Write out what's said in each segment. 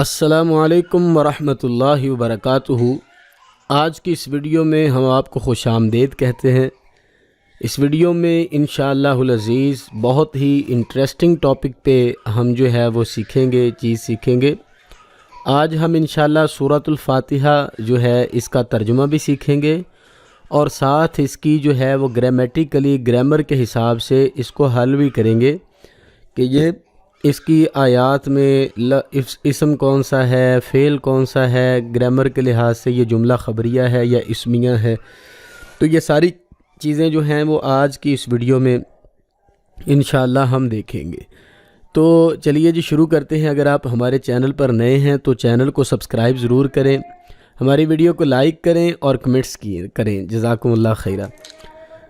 السلام علیکم ورحمۃ اللہ وبرکاتہ۔ آج کی اس ویڈیو میں ہم آپ کو خوش آمدید کہتے ہیں۔ اس ویڈیو میں انشاءاللہ العزیز بہت ہی انٹرسٹنگ ٹاپک پہ ہم وہ چیز سیکھیں گے۔ آج ہم انشاءاللہ سورۃ الفاتحہ اس کا ترجمہ بھی سیکھیں گے، اور ساتھ اس کی وہ گرامیٹیکلی گرامر کے حساب سے اس کو حل بھی کریں گے کہ اس کی آیات میں اسم کون سا ہے، فعل کون سا ہے، گرامر کے لحاظ سے یہ جملہ خبریہ ہے یا اسمیہ ہے۔ تو یہ ساری چیزیں وہ آج کی اس ویڈیو میں انشاءاللہ ہم دیکھیں گے۔ تو چلیے جی شروع کرتے ہیں۔ اگر آپ ہمارے چینل پر نئے ہیں تو چینل کو سبسکرائب ضرور کریں، ہماری ویڈیو کو لائک کریں اور کمنٹس کریں، جزاکم اللہ خیرہ۔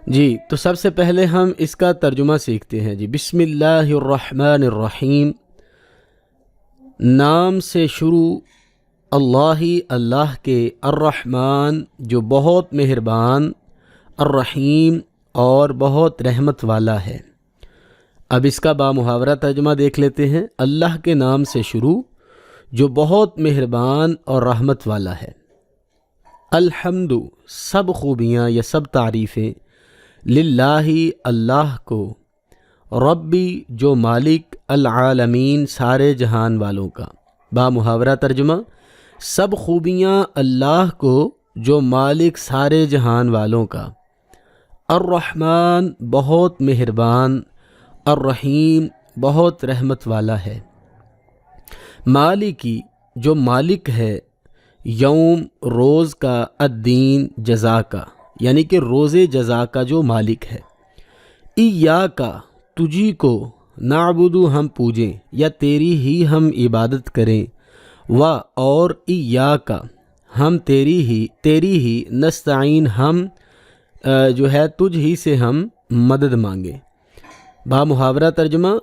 جی تو سب سے پہلے ہم اس کا ترجمہ سیکھتے ہیں۔ بسم اللہ الرحمن الرحیم، نام سے شروع اللہ کے، الرحمن جو بہت مہربان، الرحیم اور بہت رحمت والا ہے۔ اب اس کا بامحاورہ ترجمہ دیکھ لیتے ہیں۔ اللہ کے نام سے شروع جو بہت مہربان اور رحمت والا ہے۔ الحمد سب خوبیاں یا سب تعریفیں، للہ اللہ کو، ربی جو مالک، العالمین سارے جہان والوں کا۔ بامحاورہ ترجمہ، سب خوبیاں اللہ کو جو مالک سارے جہان والوں کا، الرحمن بہت مہربان، الرحیم بہت رحمت والا ہے۔ مالکی جو مالک ہے، یوم روز کا، الدین جزا کا، یعنی کہ روز جزا کا جو مالک ہے۔ ایاکا تجھی کو، نعبدو ہم پوجیں یا تیری ہی ہم عبادت کریں، اور ایاکا ہم تیری ہی، نستعین ہم تجھ ہی سے ہم مدد مانگیں۔ بامحاورہ ترجمہ،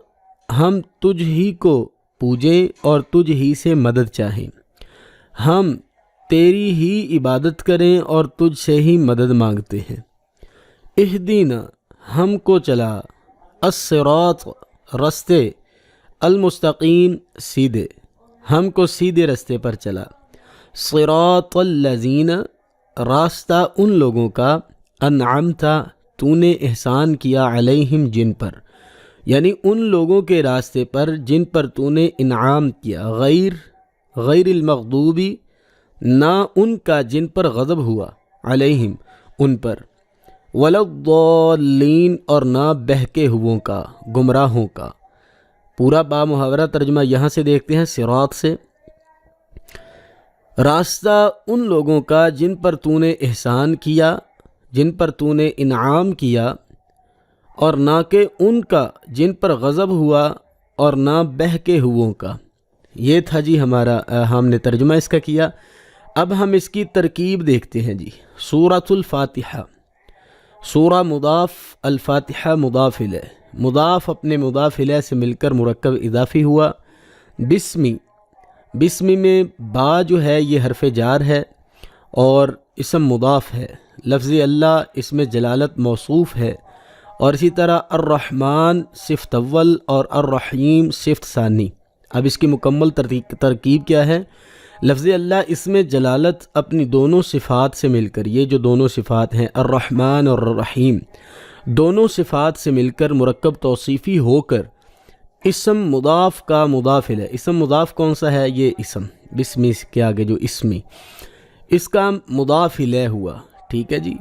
ہم تجھ ہی کو پوجیں اور تجھ ہی سے مدد چاہیں، ہم تیری ہی عبادت کریں اور تجھ سے ہی مدد مانگتے ہیں۔ اہدینا ہم کو چلا، الصراط رستے، المستقیم سیدھے، ہم کو سیدھے رستے پر چلا۔ صراط الذین راستہ ان لوگوں کا، انعمت تو نے احسان کیا، علیہم جن پر، یعنی ان لوگوں کے راستے پر جن پر تو نے انعام کیا، غیر المغضوبی نہ ان کا جن پر غضب ہوا، علیہم ان پر، ولا الضالین اور نہ بہکے ہووں کا، گمراہوں کا۔ پورا بامحاورہ ترجمہ یہاں سے دیکھتے ہیں، صراط سے، راستہ ان لوگوں کا جن پر تو نے احسان کیا، جن پر تو نے انعام کیا، اور نہ کہ ان کا جن پر غضب ہوا اور نہ بہکے ہووں کا۔ یہ تھا ہم نے ترجمہ اس کا کیا۔ اب ہم اس کی ترکیب دیکھتے ہیں۔ سورۃ الفاتحہ، سورہ مضاف، الفاتحہ مضاف الیہ، مضاف اپنے مضاف الیہ سے مل کر مرکب اضافی ہوا۔ بسمی میں با یہ حرف جار ہے اور اسم مضاف ہے۔ لفظ اللہ اس میں جلالت موصوف ہے، اور اسی طرح الرحمن صفت اول اور الرحیم صفت ثانی۔ اب اس کی مکمل ترکیب کیا ہے؟ لفظ اللہ اس میں جلالت اپنی دونوں صفات سے مل کر، یہ جو دونوں صفات ہیں الرحمن اور الرحیم، دونوں صفات سے مل کر مرکب توصیفی ہو کر اسم مضاف کا مضاف الیہ۔ اسم مضاف کون سا ہے؟ یہ اسم، بسمی کے آگے جو اسمی، اس کا مضاف الیہ ہوا، ٹھیک ہے جی۔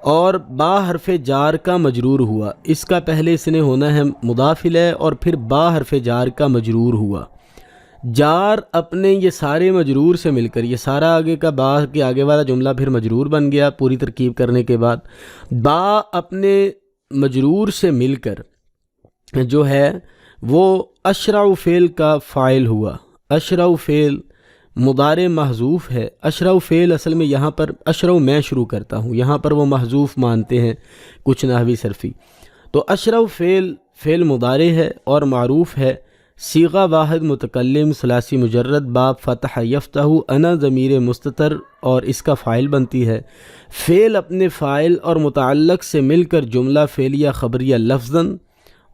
اور با حرف جار کا مجرور ہوا، اس کا پہلے اس نے ہونا ہے مضاف الیہ اور پھر با حرف جار کا مجرور ہوا۔ جار اپنے یہ سارے مجرور سے مل کر، یہ سارا آگے کا با کے آگے والا جملہ پھر مجرور بن گیا پوری ترکیب کرنے کے بعد۔ با اپنے مجرور سے مل کر وہ اشرع فعل کا فاعل ہوا۔ اشرع فعل مضارع محذوف ہے۔ اشرع فعل اصل میں یہاں پر اشرع میں شروع کرتا ہوں، یہاں پر وہ محذوف مانتے ہیں کچھ نحوی صرفی۔ تو اشرع فعل مضارع ہے اور معروف ہے۔ صیغہ واحد متکلم ثلاثی مجرد، باب فتح یفتح، انا ضمیر مستتر اور اس کا فاعل بنتی ہے۔ فعل اپنے فاعل اور متعلق سے مل کر جملہ فعلیہ خبریہ لفظاً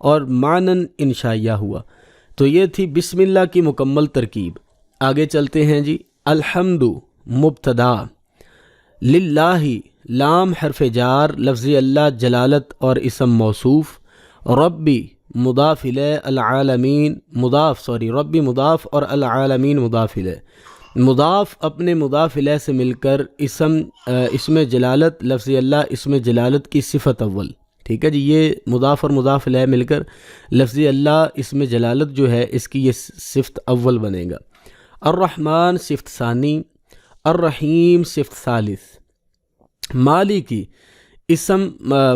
اور معناً انشائیہ ہوا۔ تو یہ تھی بسم اللہ کی مکمل ترکیب۔ آگے چلتے ہیں جی. الحمد مبتدا، للہ لام حرف جار، لفظ اللہ جلالت اور اسم موصوف، ربی مضاف الیہ، العالمین ربی مضاف اور العالمین مضاف الیہ. مضاف اپنے مضاف الیہ سے مل کر اسم جلالت، لفظ اللہ اسم جلالت کی صفت اول. ٹھیک ہے جی، یہ مضاف اور مضاف الیہ مل کر لفظ اللہ اسم جلالت جو ہے اس کی یہ صفت اول بنے گا. الرحمن صفت ثانی، الرحیم صفت ثالث. مالکی اسم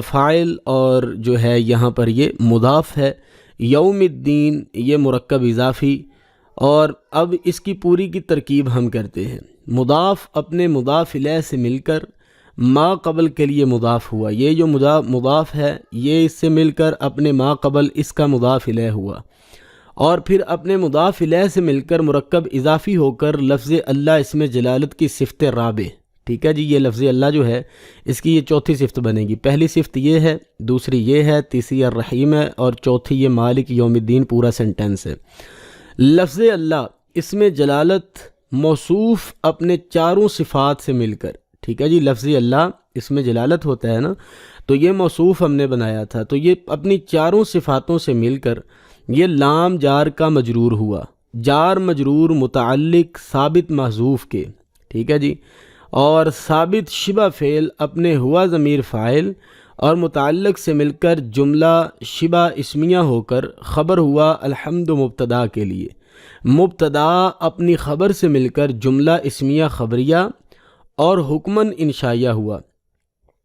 فاعل اور جو ہے یہاں پر یہ مضاف ہے. یوم الدین یہ مرکب اضافی. اور اب اس کی پوری کی ترکیب ہم کرتے ہیں. مضاف اپنے مضاف الیہ سے مل کر ما قبل کے لیے مضاف ہوا، یہ جو مضاف ہے یہ اس سے مل کر اپنے ما قبل اس کا مضاف الیہ ہوا، اور پھر اپنے مضاف الیہ سے مل کر مرکب اضافی ہو کر لفظ اللہ اسم جلالت کی صفت رابع. ٹھیک ہے جی، یہ لفظ اللہ جو ہے اس کی یہ چوتھی صفت بنے گی. پہلی صفت یہ ہے، دوسری یہ ہے، تیسری الرحیم ہے، اور چوتھی یہ مالک یوم الدین پورا سینٹنس ہے. لفظ اللہ اسم جلالت موصوف اپنے چاروں صفات سے مل کر. ٹھیک ہے جی، لفظ اللہ اسم جلالت ہوتا ہے نا، تو یہ موصوف ہم نے بنایا تھا، تو یہ اپنی چاروں صفاتوں سے مل کر یہ لام جار کا مجرور ہوا. جار مجرور متعلق ثابت محذوف کے. ٹھیک ہے جی، اور ثابت شبہ فعل اپنے ہوا ضمیر فاعل اور متعلق سے مل کر جملہ شبہ اسمیہ ہو کر خبر ہوا الحمد مبتدا کے لیے. مبتدا اپنی خبر سے مل کر جملہ اسمیہ خبریہ اور حکمن انشائیہ ہوا.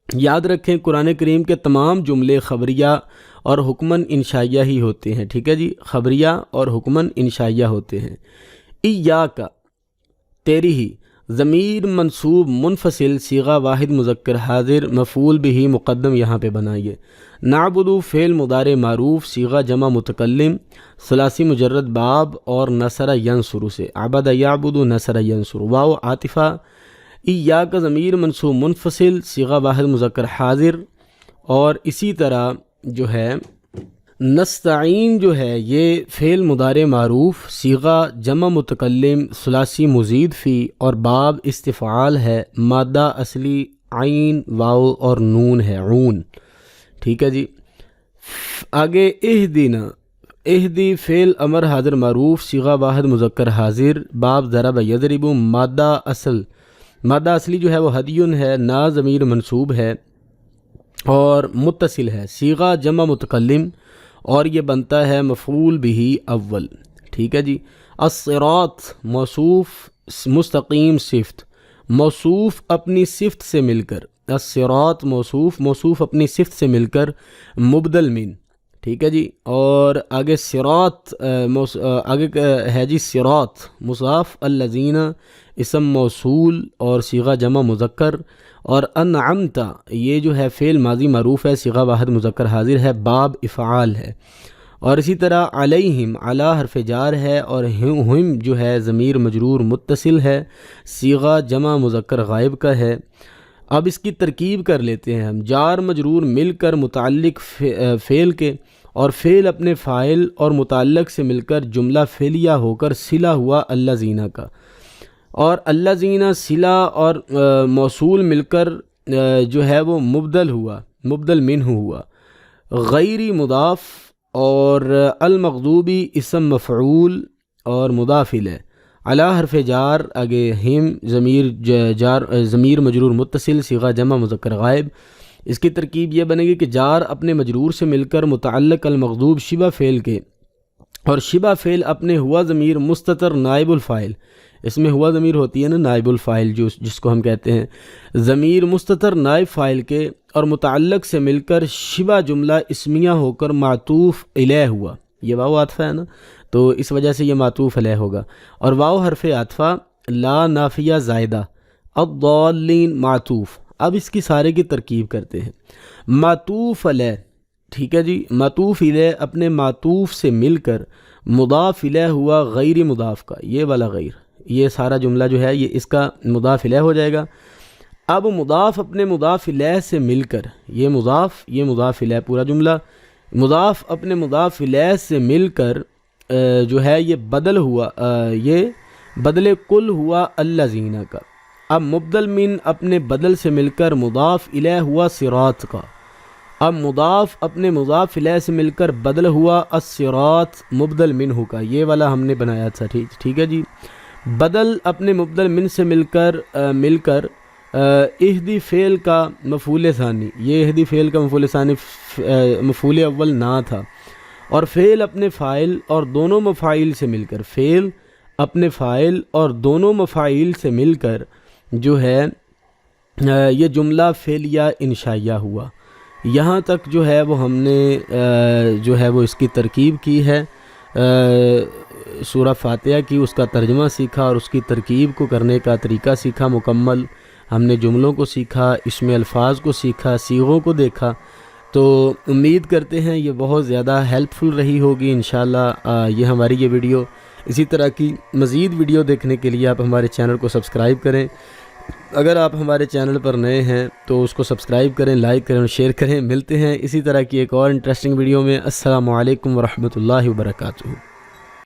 یاد رکھیں قرآن کریم کے تمام جملے خبریہ اور حکمن انشائیہ ہی ہوتے ہیں. ٹھیک ہے جی، خبریہ اور حکمن انشائیہ ہوتے ہیں. ایاک تیری ہی، ضمیر منصوب منفصل، صیغہ واحد مذکر حاضر، مفعول بھی مقدم یہاں پہ بنائیے. نعبدو فعل مضارع معروف، صیغہ جمع متکلم، ثلاثی مجرد باب اور نصر ینصر سے. عبد یعبد نصر ینصر. واو عاطفہ. ایاک ضمیر منصوب منفصل، صیغہ واحد مذکر حاضر. اور اسی طرح جو ہے نستعین جو ہے یہ فعل مضارع معروف، صیغہ جمع متکلم، ثلاثی مزید فی اور باب استفعال ہے، مادہ اصلی عین واو اور نون ہے عون. ٹھیک ہے جی، آگے اہدنا، اہدی فعل امر حاضر معروف، صیغہ واحد مذکر حاضر، باب ضرب یضرب، مادہ اصلی جو ہے وہ ہدیون ہے، نا ضمیر منصوب ہے اور متصل ہے، صیغہ جمع متکلم اور یہ بنتا ہے مفعول بھی اول. ٹھیک ہے جی. الصراط موصوف مستقیم صفت، موصوف اپنی صفت سے مل کر، الصراط موصوف اپنی صفت سے مل کر مبدل من. ٹھیک ہے جی، اور آگے صراط آگے ہے جی صراط مضاف، الذین اسم موصول اور صیغہ جمع مذکر، اور انعمت یہ جو ہے فعل ماضی معروف ہے، صیغہ واحد مذکر حاضر ہے، باب افعال ہے. اور اسی طرح علیہم، علی حرف جار ہے، اور ہم جو ہے ضمیر مجرور متصل ہے، صیغہ جمع مذکر غائب کا ہے. اب اس کی ترکیب کر لیتے ہیں ہم. جار مجرور مل کر متعلق فعل کے، اور فعل اپنے فاعل اور متعلق سے مل کر جملہ فعلیہ ہو کر صلہ ہوا الذین کا، اور الذین صلہ اور موصول مل کر جو ہے وہ مبدل منہ ہوا. غیری مضاف اور المغضوبی اسم مفعول اور مضاف الیہ. علی حرف جار، آگے ہم ضمیر مجرور متصل، صیغہ جمع مذکر غائب. اس کی ترکیب یہ بنے گی کہ جار اپنے مجرور سے مل کر متعلق المغضوب شبہ فعل کے، اور شبہ فعل اپنے ہوا ضمیر مستتر نائب الفاعل. اس میں ہوا ضمیر ہوتی ہے نا نائب الفاعل، جس کو ہم کہتے ہیں ضمیر مستتر نائب فاعل کے، اور متعلق سے مل کر شبہ جملہ اسمیہ ہو کر معطوف الیہ ہوا. یہ واو عاطفہ ہے نا، تو اس وجہ سے یہ معطوف علیہ ہوگا. اور واو حرف عاطفہ، لا نافیہ زائدہ، الضالین معطوف. اب اس کی سارے کی ترکیب کرتے ہیں. معطوف علیہ، ٹھیک ہے جی، معطوف الیہ اپنے معطوف سے مل کر مضاف الیہ ہوا غیر مضاف کا، یہ والا غیر، یہ سارا جملہ جو ہے یہ اس کا مضاف الیہ ہو جائے گا. اب مضاف اپنے مضاف الیہ سے مل کر، یہ مضاف الیہ پورا جملہ، مضاف اپنے مضاف الیہ سے مل کر جو ہے یہ بدل ہوا، یہ بدل کل ہوا الذین کا. اب مبدل من اپنے بدل سے مل کر مضاف الیہ ہوا صراط کا. اب مضاف اپنے مضاف الیہ سے مل کر بدل ہوا الصراط مبدل منہ کا. یہ والا ہم نے بنایا تھا. ٹھیک ہے جی. بدل اپنے مبدل من سے مل کر اہدی فعل کا مفعول ثانی. یہ اہدی فعل کا مفعول ثانی مفعول اول نہ تھا. اور فعل اپنے فاعل اور دونوں مفاعیل سے مل کر فعل اپنے فاعل اور دونوں مفاعیل سے مل کر جو ہے یہ جملہ فعلیہ انشائیہ ہوا. یہاں تک جو ہے وہ ہم نے جو ہے وہ اس کی ترکیب کی ہے. سورہ فاتحہ کی اس کا ترجمہ سیکھا اور اس کی ترکیب کو کرنے کا طریقہ سیکھا مکمل. ہم نے جملوں کو سیکھا، اس میں الفاظ کو سیکھا، صیغوں کو دیکھا. تو امید کرتے ہیں یہ بہت زیادہ ہیلپ فل رہی ہوگی انشاءاللہ. یہ ہماری یہ ویڈیو اسی طرح کی مزید ویڈیو دیکھنے کے لیے آپ ہمارے چینل کو سبسکرائب کریں. اگر آپ ہمارے چینل پر نئے ہیں تو اس کو سبسکرائب کریں، لائک کریں اور شیئر کریں. ملتے ہیں اسی طرح کی ایک اور انٹرسٹنگ ویڈیو میں. السلام علیکم ورحمۃ اللہ وبرکاتہ.